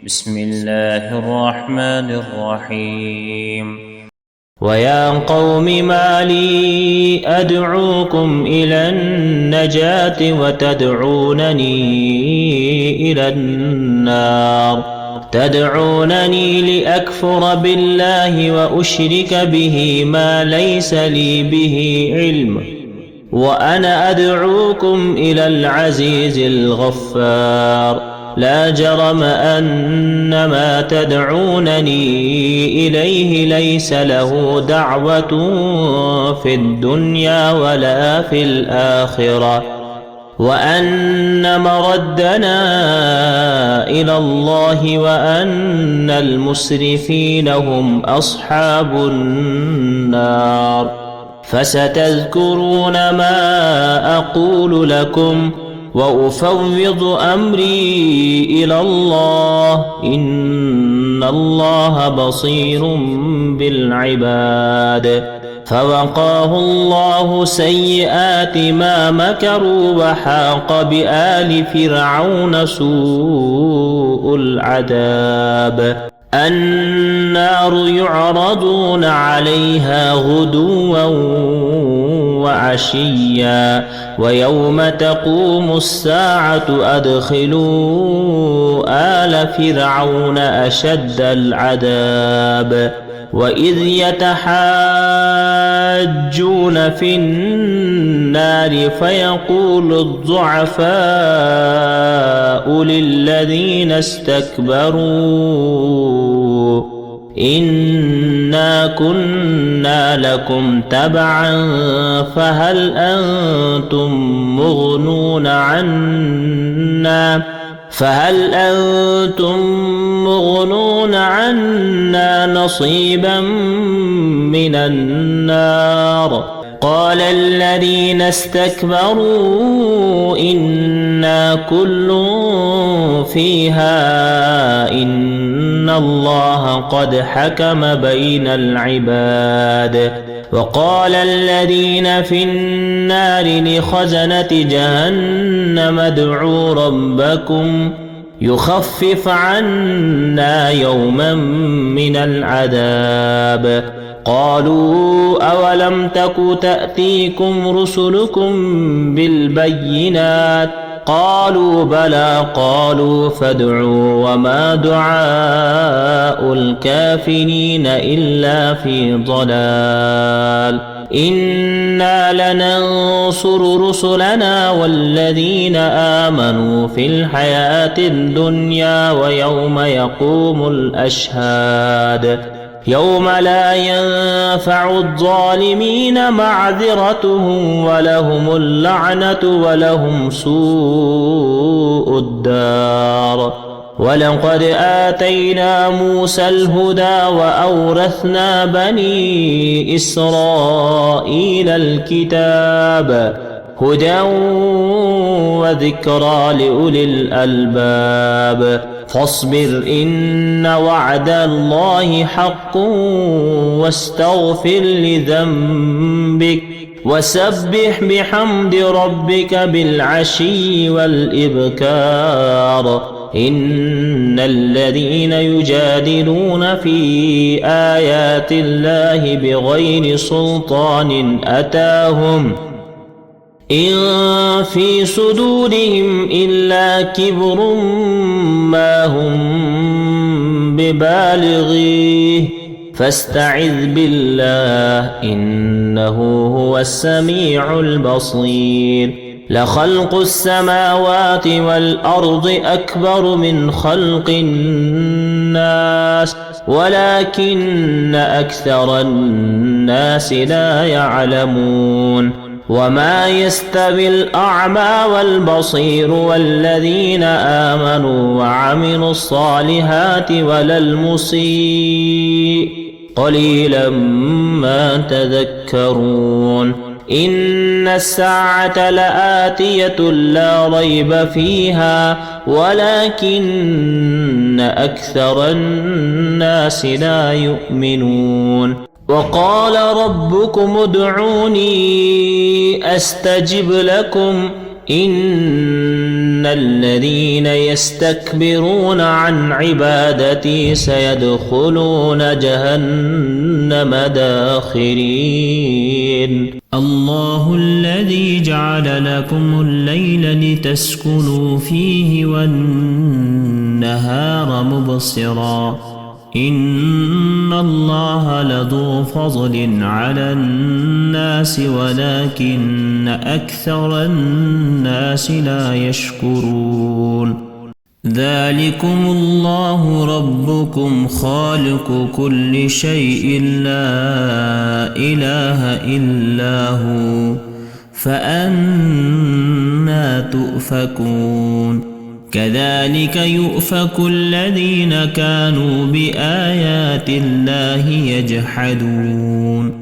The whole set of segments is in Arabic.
بسم الله الرحمن الرحيم. ويا قوم ما لي أدعوكم إلى النجاة وتدعونني إلى النار تدعونني لأكفر بالله وأشرك به ما ليس لي به علم وأنا أدعوكم إلى العزيز الغفار لا جرم أن ما تدعونني إليه ليس له دعوة في الدنيا ولا في الآخرة وأن مردنا إلى الله وأن المسرفين هم أصحاب النار فستذكرون ما أقول لكم وأفوض أمري إلى الله إن الله بصير بالعباد فوقاه الله سيئات ما مكروا وحاق بآل فرعون سوء العذاب النار يعرضون عليها غدوا وعشيا ويوم تقوم الساعة أدخلوا آل فرعون أشد العذاب وإذ يتحاجون في النار فيقول الضعفاء للذين استكبروا إنا كنا لكم تبعا فهل أنتم مغنون عنا نصيبا من النار قال الذين استكبروا إنا كل فيها إن الله قد حكم بين العباد وقال الذين في النار لخزنة جهنم ادعوا ربكم يخفف عنا يوما من العذاب قالوا أولم تك تأتيكم رسلكم بالبينات قالوا بلى قالوا فادعوا وما دعاء الكافرين إلا في ضلال إنا لننصر رسلنا والذين آمنوا في الحياة الدنيا ويوم يقوم الأشهاد يوم لا ينفع الظالمين معذرتهم ولهم اللعنة ولهم سوء الدار ولقد آتينا موسى الهدى وأورثنا بني إسرائيل الكتاب هدى وذكرى لأولي الألباب فاصبر إن وعد الله حق واستغفر لذنبك وسبح بحمد ربك بالعشي والإبكار إن الذين يجادلون في آيات الله بغير سلطان أتاهم إن في صدورهم إلا كبر ما هم ببالغيه فاستعذ بالله إنه هو السميع البصير لخلق السماوات والأرض أكبر من خلق الناس ولكن أكثر الناس لا يعلمون وما يستوي الأعمى والبصير والذين آمنوا وعملوا الصالحات ولا المسيء قليلا ما تذكرون إن الساعة لآتية لا ريب فيها ولكن أكثر الناس لا يؤمنون وقال ربكم ادعوني أستجب لكم إن الذين يستكبرون عن عبادتي سيدخلون جهنم داخرين. الله الذي جعل لكم الليل لتسكنوا فيه والنهار مبصرا إن الله لذو فضل على الناس ولكن أكثر الناس لا يشكرون. ذلكم الله ربكم خالق كل شيء لا إله إلا هو فأنى تؤفكون. كذلك يؤفك الذين كانوا بآيات الله يجحدون.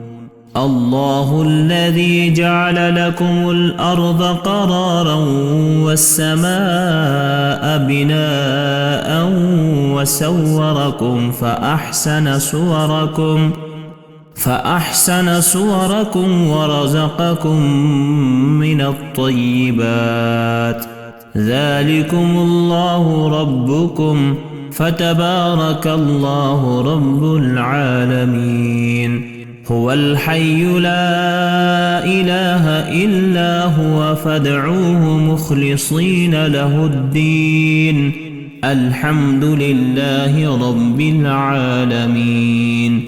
الله الذي جعل لكم الأرض قرارا والسماء بناء وسوركم فأحسن صوركم ورزقكم من الطيبات. ذلكم الله ربكم فتبارك الله رب العالمين. هو الحي لا إله إلا هو فادعوه مخلصين له الدين الحمد لله رب العالمين.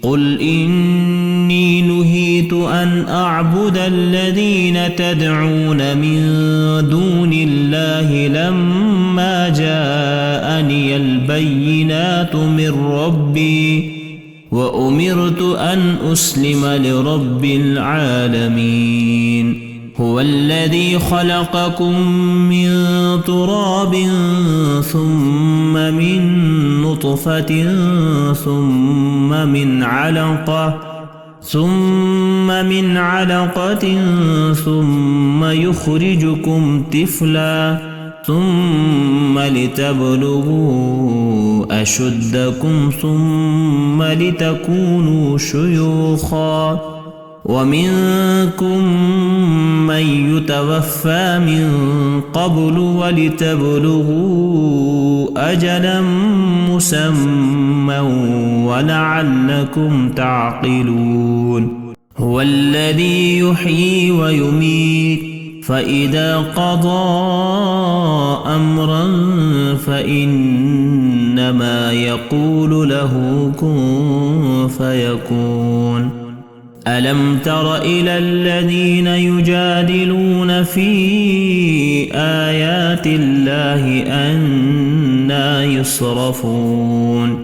قل إني نهيت أن أعبد الذين تدعون من دون الله لما جاءني البينات من ربي وأمرت أن أسلم لرب العالمين. هو الذي خلقكم من تراب ثم من نطفة ثم من علقة ثم يخرجكم طفلا ثم لتبلغوا أشدكم ثم لتكونوا شيوخا ومنكم من يتوفى من قبل ولتبلغوا أجلا مسمى ولعلكم تعقلون. هو الذي يحيي ويميت فإذا قضى أمرا فإنما يقول له كن فيكون. ألم تر إلى الذين يجادلون في آيات الله أنى يصرفون